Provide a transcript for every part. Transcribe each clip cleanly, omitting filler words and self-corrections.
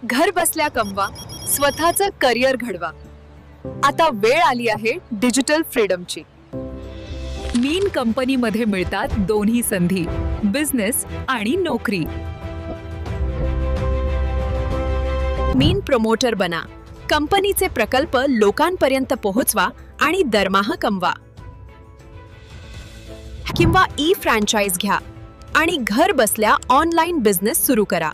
घर बसल्या कमवा, स्वतःचं करिअर घडवा. आता वेळ आली आहे डिजिटल फ्रीडमची. मीन कंपनीमध्ये मिळतात दोन्ही संधी, बिझनेस आणि नोकरी. मीन प्रमोटर बना. कंपनीचे प्रकल्प लोकांपर्यंत पोहोचवा आणि दरमहा कमवा. किंवा ई फ्रँचाइज घ्या आणि घर बसल्या ऑनलाईन बिझनेस सुरू करा.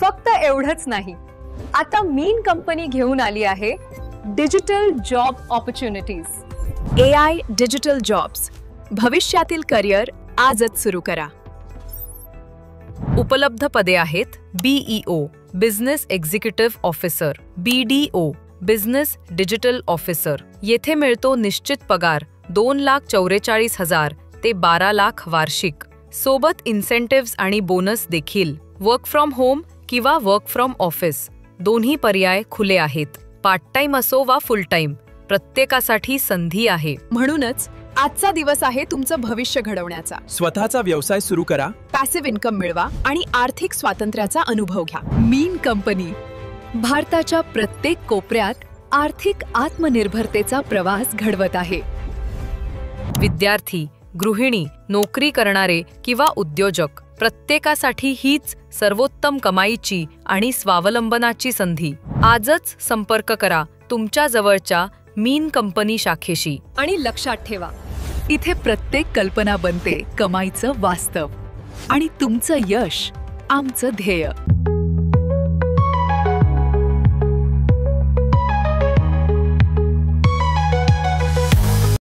फक्त एवढंच नाही, आता मीन कंपनी घेऊन आली आहे digital job opportunities. AI digital jobs. भविष्यातील करिअर आजच सुरू करा. उपलब्ध पदे आहेत BEO business executive officer, BDO business digital officer. येथे मिळतो निश्चित पगार 2,44,000 ते 12 लाख वार्षिक, सोबत इन्सेंटिव्ह्ज आणि बोनस देखील. वर्क फ्रॉम होम किंवा वर्क फ्रॉम ऑफिस दोन्ही पर्याय खुले आहेत. पार्ट टाइम असो वा फुल टाइम, प्रत्येकासाठी संधी आहे. म्हणूनच आजचा दिवस आहे तुमचं भविष्य घडवण्याचा. स्वतःचा व्यवसाय सुरू करा, पॅसिव्ह इन्कम मिळवा आणि आर्थिक स्वातंत्र्याचा अनुभव घ्या. मीन कंपनी भारताच्या प्रत्येक कोपऱ्यात आर्थिक आत्मनिर्भरतेचा प्रवास घडवत आहे. विद्यार्थी, गृहिणी, नोकरी करणारे किंवा उद्योजक, प्रत्येकासाठी हीच सर्वोत्तम कमाईची आणि स्वावलंबनाची संधी. आजच संपर्क करा तुमच्या जवळच्या मीन कंपनी शाखेशी. आणि लक्षात ठेवा, इथे प्रत्येक कल्पना बनते कमाईचं वास्तव आणि तुमचं यश आमचं ध्येय.